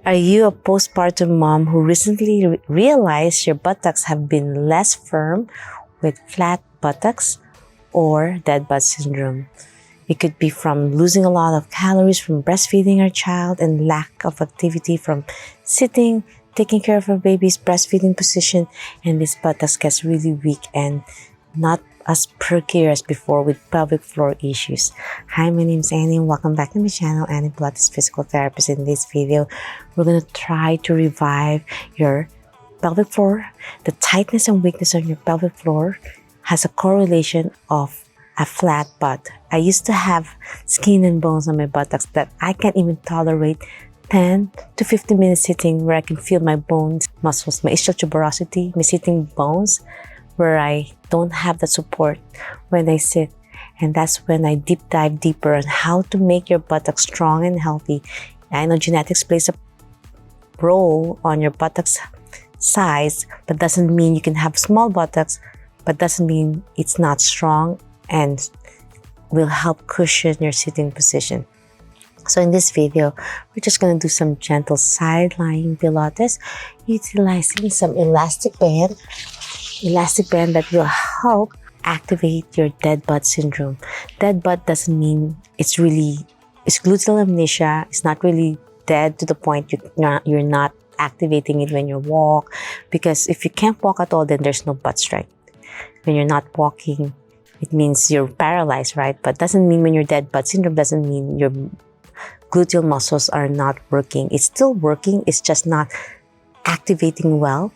Are you a postpartum mom who recently realized your buttocks have been less firm with flat buttocks or dead butt syndrome? It could be from losing a lot of calories from breastfeeding our child and lack of activity from sitting, taking care of our baby's breastfeeding position, and this buttocks gets really weak and not as perkier as before with pelvic floor issues. Hi, my name is Annie and welcome back to my channel, Annie Pilates Physical Therapist. In this video, we're going to try to revive your pelvic floor. The tightness and weakness on your pelvic floor has a correlation of a flat butt. I used to have skin and bones on my buttocks that I can't even tolerate 10 to 15 minutes sitting where I can feel my bones, muscles, my ischial tuberosity, my sitting bones, where I don't have the support when I sit. And that's when I deep dive deeper on how to make your buttocks strong and healthy. I know genetics plays a role on your buttocks size, but doesn't mean you can have small buttocks, but doesn't mean it's not strong and will help cushion your sitting position. So in this video, we're just going to do some gentle side lying Pilates utilizing some elastic band that will help activate your dead butt syndrome. Dead butt doesn't mean it's gluteal amnesia. It's not really dead to the point you're not activating it when you walk, because if you can't walk at all, then there's no butt strength. When you're not walking, it means you're paralyzed, right? But doesn't mean when you're dead butt syndrome doesn't mean your gluteal muscles are not working. It's still working. It's just not activating well.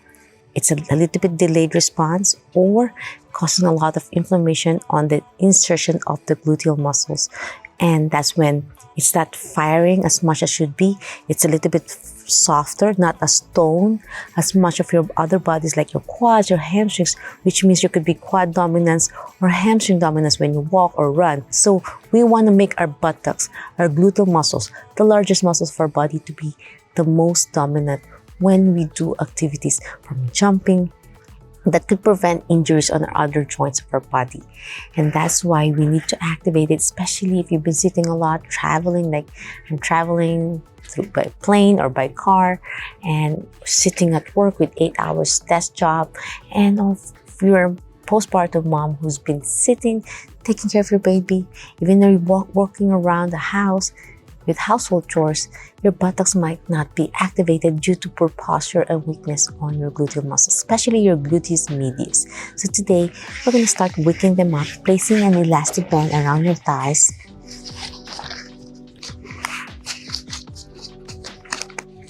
It's a little bit delayed response or causing a lot of inflammation on the insertion of the gluteal muscles. And that's when it's not firing as much as should be. It's a little bit softer, not as toned as much of your other bodies like your quads, your hamstrings, which means you could be quad dominance or hamstring dominance when you walk or run. So we want to make our buttocks, our gluteal muscles, the largest muscles of our body, to be the most dominant when we do activities from jumping that could prevent injuries on our other joints of our body. And that's why we need to activate it, especially if you've been sitting a lot, traveling, like I'm traveling by plane or by car, and sitting at work with 8 hours desk job. And if you're a postpartum mom who's been sitting, taking care of your baby, even though you're walking around the house with household chores, your buttocks might not be activated due to poor posture and weakness on your gluteal muscles, especially your gluteus medius. So today, we're going to start waking them up, placing an elastic band around your thighs.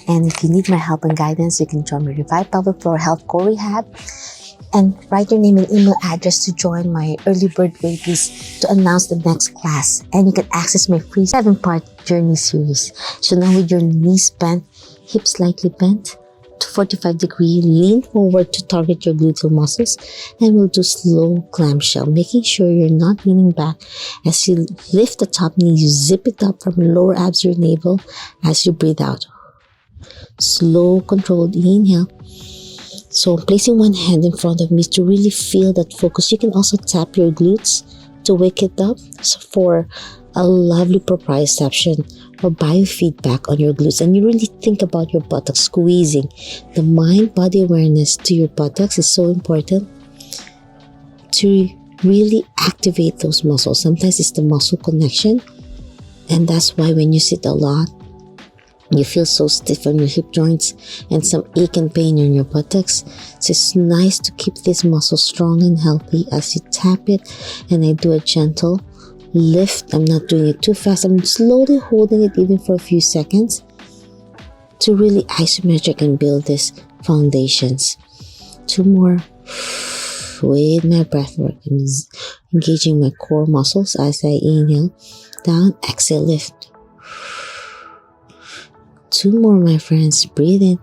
And if you need my help and guidance, you can join my Revive Pelvic Floor Health Core Rehab and write your name and email address to join my early bird waitlist to announce the next class. And you can access my free 7-part journey series. So now with your knees bent, hips slightly bent to 45 degrees, lean forward to target your gluteal muscles, and we'll do slow clamshell, making sure you're not leaning back. As you lift the top knee, you zip it up from your lower abs to your navel as you breathe out. Slow, controlled inhale. So I'm placing one hand in front of me to really feel that focus. You can also tap your glutes to wake it up for a lovely proprioception or biofeedback on your glutes. And you really think about your buttocks squeezing. The mind-body awareness to your buttocks is so important to really activate those muscles. Sometimes it's the muscle connection. And that's why when you sit a lot, you feel so stiff on your hip joints and some ache and pain in your buttocks. So it's nice to keep this muscle strong and healthy as you tap it. And I do a gentle lift. I'm not doing it too fast. I'm slowly holding it even for a few seconds to really isometric and build these foundations. 2 more. With my breath work, I'm engaging my core muscles as I inhale. Down, exhale, lift. 2 more, my friends. Breathe in,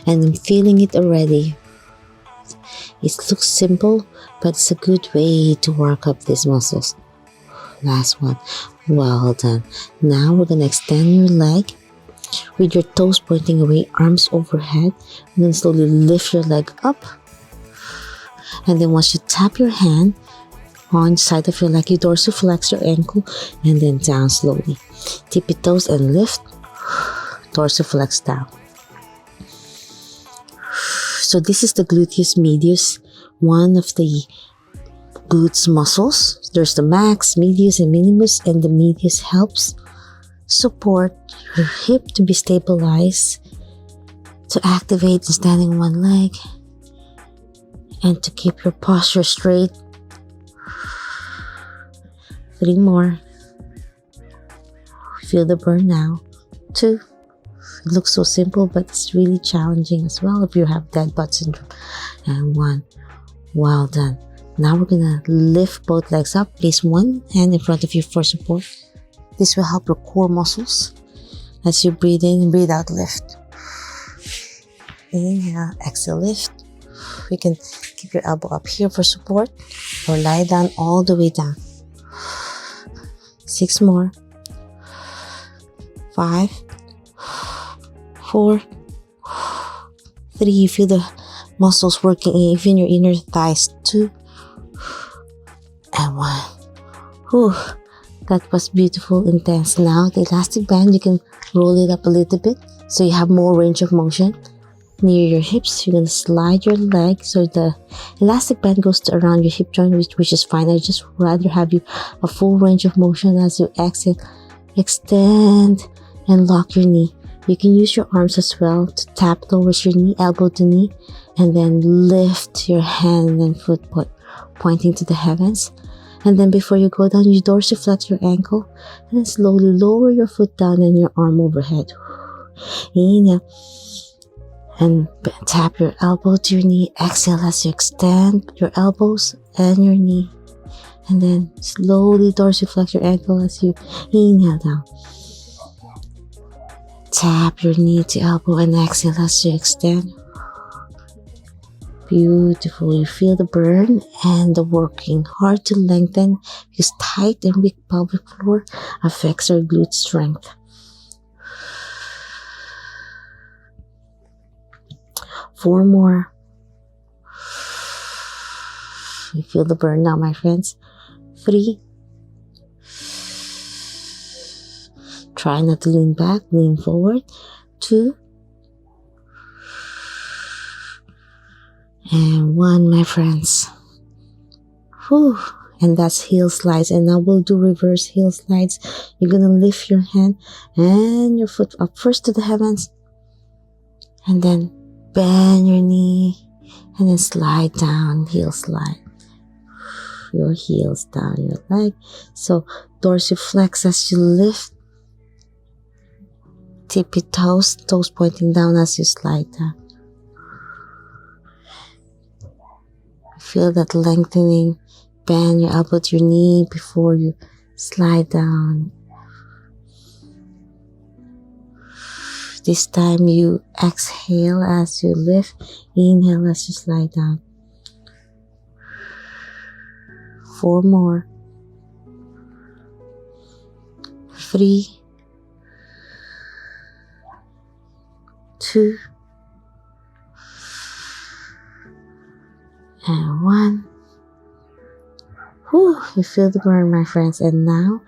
and I'm feeling it already. It looks simple, but it's a good way to work up these muscles. Last one. Well done. Now we're going to extend your leg with your toes pointing away, arms overhead, and then slowly lift your leg up. And then once you tap your hand on the side of your leg, you dorsiflex your ankle, and then down slowly. Tip your toes and lift. Dorsiflex down. So this is the gluteus medius, one of the glutes muscles. There's the max, medius, and minimus, and the medius helps support your hip to be stabilized, to activate the standing on one leg, and to keep your posture straight. 3 more. Feel the burn now. 2. It looks so simple, but it's really challenging as well if you have dead butt syndrome. And 1. Well done. Now we're gonna lift both legs up. Place one hand in front of you for support. This will help your core muscles. As you breathe in and breathe out, lift. Inhale, exhale, lift. You can keep your elbow up here for support or lie down all the way down. 6 more. 5, 4, 3. You feel the muscles working even your inner thighs. 2 and 1. Whew. That was beautiful, intense. Now the elastic band, you can roll it up a little bit so you have more range of motion. Near your hips, you're going to slide your leg so the elastic band goes around your hip joint, which is fine. I just rather have you a full range of motion as you exhale. Extend and lock your knee. You can use your arms as well to tap towards your knee, elbow to knee, and then lift your hand and foot pointing to the heavens. And then before you go down, you dorsiflex your ankle and then slowly lower your foot down and your arm overhead. Inhale. And tap your elbow to your knee. Exhale as you extend your elbows and your knee. And then slowly dorsiflex your ankle as you inhale down. Tap your knee to elbow and exhale as you extend. Beautiful. You feel the burn and the working hard to lengthen because tight and weak pelvic floor affects our glute strength. 4 more. You feel the burn now, my friends. 3. Try not to lean back, lean forward. 2. And 1, my friends. Whew. And that's heel slides. And now we'll do reverse heel slides. You're going to lift your hand and your foot up first to the heavens. And then bend your knee and then slide down, heel slide. Your heels down your leg. So dorsiflex as you lift. Tip your toes pointing down as you slide down. Feel that lengthening. Bend your elbow to your knee before you slide down. This time you exhale as you lift, inhale as you slide down. 4 more. 3, 2, and 1. Whew, you feel the burn, my friends. And now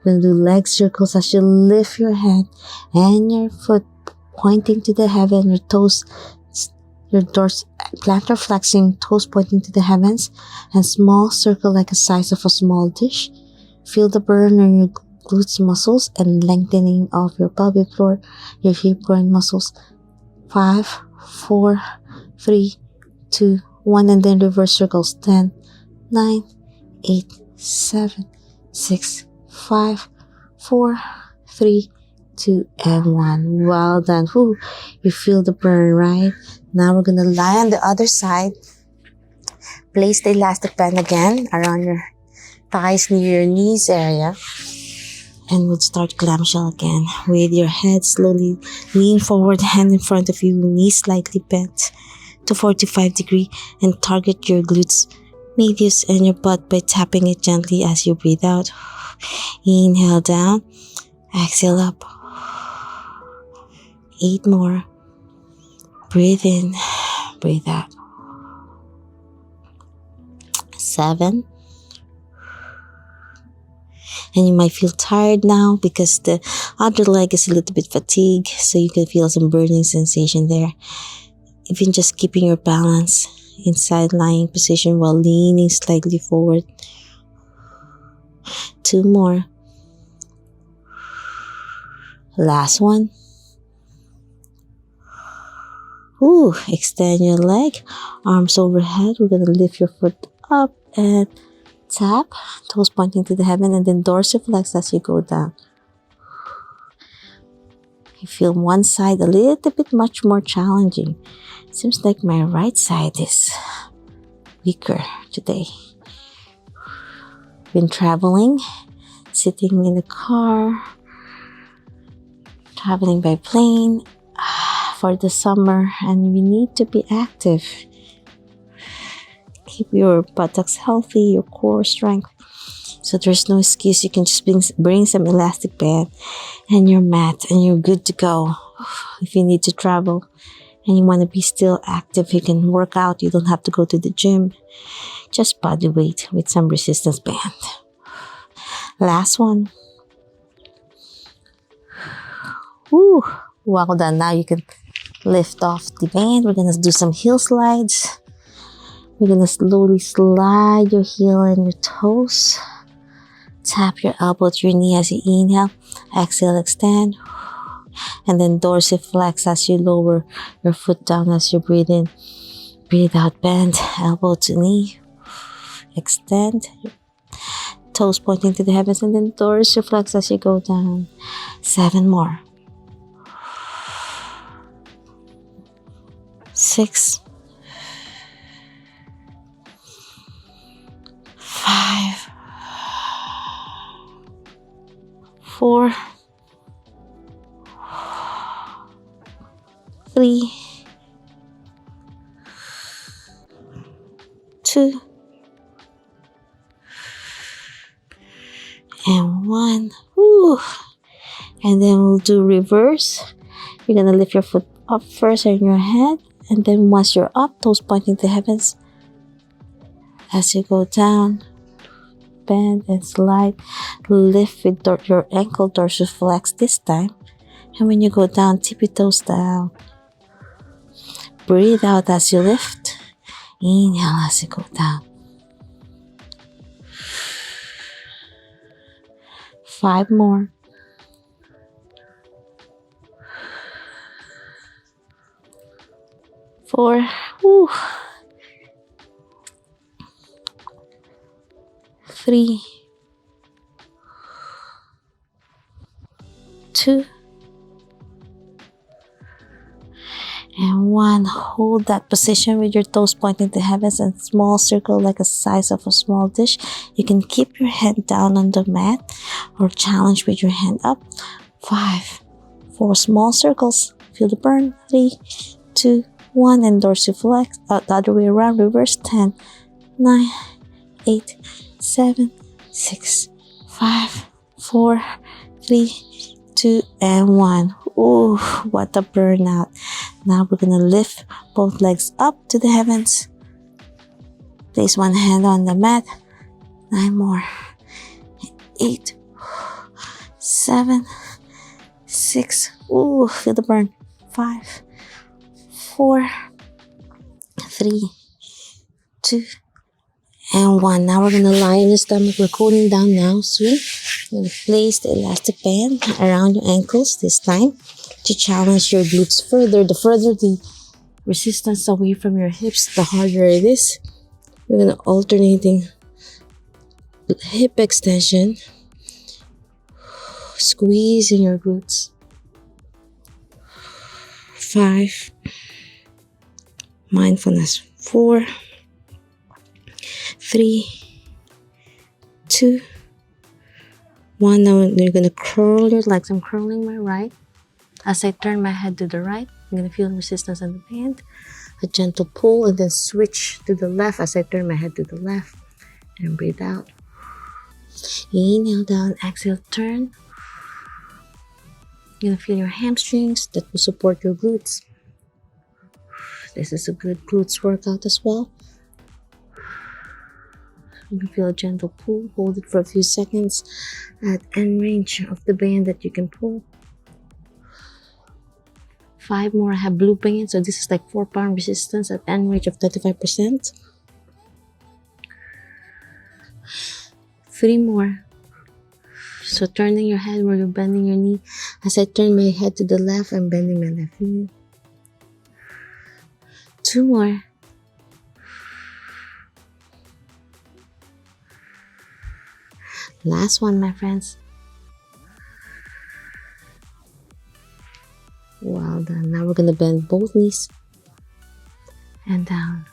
we're going to do leg circles as you lift your hand and your foot pointing to the heaven, your toes, your plantar flexing, toes pointing to the heavens, and small circle like the size of a small dish. Feel the burn on your glutes muscles and lengthening of your pelvic floor, your hip groin muscles. 5, 4, 3, 2, 1, and then reverse circles. 10, 9, 8, 7, 6, 5, 4, 3, 2, and 1. Well done. Whew. You feel the burn, right? Now we're gonna lie on the other side. Place the elastic band again around your thighs near your knees area. And we'll start clamshell again. With your head slowly lean forward, hand in front of you, knees slightly bent to 45 degrees, and target your glutes medius and your butt by tapping it gently as you breathe out. Inhale down, exhale up. 8 more. Breathe in, breathe out. 7. And you might feel tired now because the other leg is a little bit fatigued, so you can feel some burning sensation there. Even just keeping your balance in side lying position while leaning slightly forward. 2 more. Last one. Ooh, extend your leg, arms overhead. We're gonna lift your foot up and tap, toes pointing to the heaven, and then dorsiflex as you go down. You feel one side a little bit much more challenging. Seems like my right side is weaker today. Been traveling, sitting in the car, traveling by plane for the summer, and we need to be active. Keep your buttocks healthy, your core strength. So there's no excuse. You can just bring some elastic band and your mat and you're good to go. If you need to travel and you want to be still active, you can work out. You don't have to go to the gym. Just body weight with some resistance band. Last one. Woo! Well done. Now you can lift off the band. We're going to do some heel slides. We're going to slowly slide your heel and your toes. Tap your elbow to your knee as you inhale. Exhale, extend. And then dorsiflex as you lower your foot down as you breathe in. Breathe out, bend, elbow to knee. Extend. Toes pointing to the heavens, and then dorsiflex as you go down. 7 more. 6. 5. 4. 3. 2. And 1. Woo. And then we'll do reverse. You're gonna lift your foot up first on your head, and then once you're up, toes pointing to heavens. As you go down, bend and slide. Lift with your ankle dorsiflex this time. And when you go down, tip your toes down. Breathe out as you lift. Inhale as you go down. 5 more. 4. Woo. 3. 2. And 1. Hold that position with your toes pointing to heavens and small circle like a size of a small dish. You can keep your head down on the mat or challenge with your hand up. 5. 4 small circles. Feel the burn. 3, 2, 1. And dorsiflex. The other way around. Reverse. 10, 9, 8, 7, 6, 5, 4, 3, 2, and 1. Ooh, what a burnout. Now we're gonna lift both legs up to the heavens. Place one hand on the mat. 9 more. 8, 7, 6. Ooh, feel the burn. 5, 4, 3, 2, and 1. Now we're gonna lie in your stomach. We're cooling down now. Swing. You're gonna place the elastic band around your ankles this time to challenge your glutes further. The further the resistance away from your hips, the harder it is. We're gonna alternating hip extension, squeezing your glutes. 5. Mindfulness. 4, 3, 2, 1. Now you're gonna curl your legs. I'm curling my right. As I turn my head to the right, I'm gonna feel resistance on the band. A gentle pull, and then switch to the left as I turn my head to the left. And breathe out. Inhale down, exhale, turn. You're gonna feel your hamstrings that will support your glutes. This is a good glutes workout as well. You can feel a gentle pull. Hold it for a few seconds at end range of the band that you can pull. 5 more. I have blue pain, so this is like 4-pound resistance at end range of 35%. 3 more. So turning your head where you're bending your knee. As I turn my head to the left, I'm bending my left knee. 2 more. Last one, my friends. Well done. Now we're going to bend both knees and down.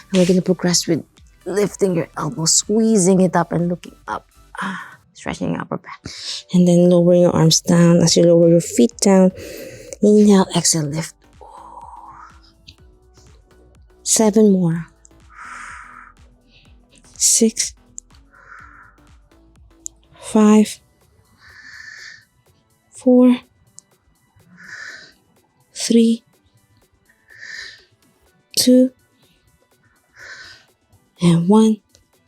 And we're going to progress with lifting your elbow, squeezing it up and looking up. Stretching your upper back. And then lowering your arms down. As you lower your feet down, inhale, exhale, lift. 7 more. 6. 5. 4. 3. 2. And 1.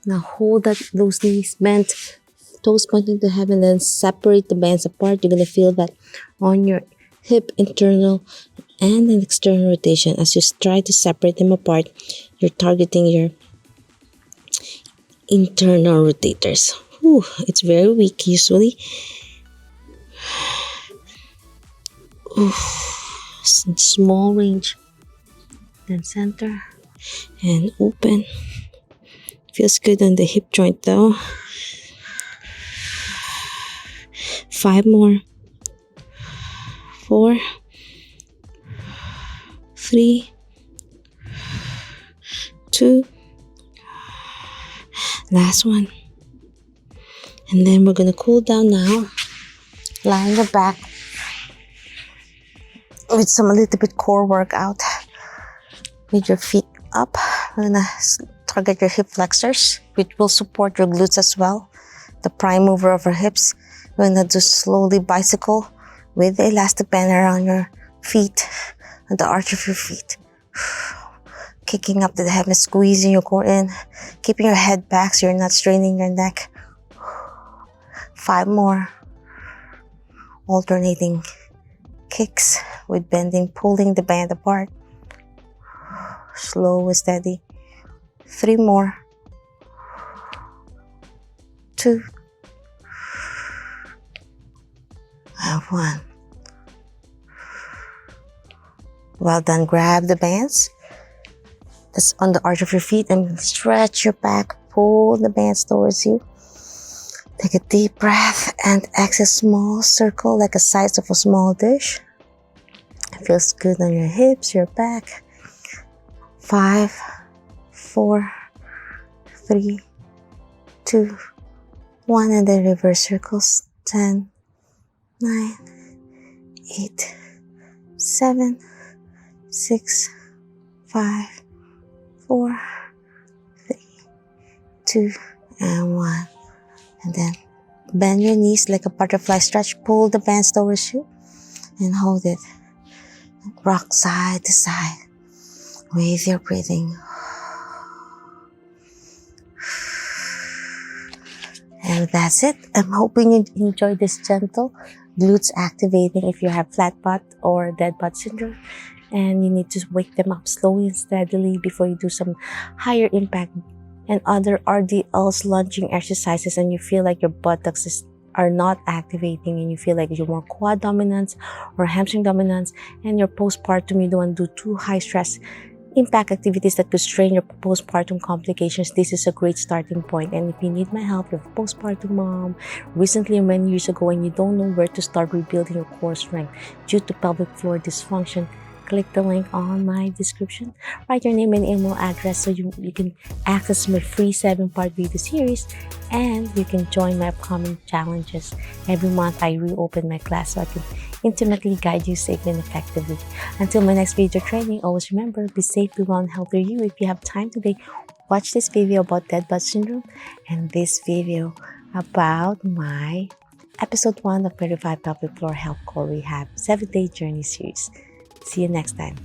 Now hold those knees bent, toes pointing to heaven, then separate the bands apart. You're going to feel that on your hip internal and an external rotation. As you try to separate them apart, you're targeting your internal rotators. Whew, it's very weak usually. Small range, then center and open. Feels good on the hip joint though. 5 more. 4. 3. 2. Last one. And then we're gonna cool down now. Lie on the back with a little bit core workout. With your feet up. We're gonna target your hip flexors, which will support your glutes as well. The prime mover of our hips. We're gonna do slowly bicycle with the elastic band around your feet and the arch of your feet. Kicking up to the heavens, squeezing your core in, keeping your head back so you're not straining your neck. 5 more. Alternating kicks with bending, pulling the band apart. Slow and steady. 3 more. 2. And 1. Well done. Grab the bands that's on the arch of your feet and stretch your back. Pull the bands towards you. Take a deep breath and exhale, small circle like a size of a small dish. It feels good on your hips, your back. 5, 4, 3, 2, 1, and then reverse circles. 10, 9, 8, 7, 6, 5, 4, 3, 2, and 1. And then bend your knees like a butterfly stretch. Pull the bands towards you and hold it. Rock side to side with your breathing. And that's it. I'm hoping you enjoyed this gentle glutes activating if you have flat butt or dead butt syndrome. And you need to wake them up slowly and steadily before you do some higher impact and other RDLs lunging exercises, and you feel like your buttocks are not activating and you feel like you're more quad dominance or hamstring dominance, and your postpartum, you don't want to do too high stress impact activities that could strain your postpartum complications. This is a great starting point. And if you need my help, you're a postpartum mom recently or many years ago and you don't know where to start rebuilding your core strength due to pelvic floor dysfunction, click the link on my description. Write your name and email address so you can access my free 7-part video series, and you can join my upcoming challenges. Every month I reopen my class so I can intimately guide you safely and effectively. Until my next video training, always remember, be safe, be well, and healthy you. If you have time today, watch this video about dead butt syndrome and this video about my episode 1 of Verified Pelvic Floor Health Core Rehab 7-day journey series. See you next time.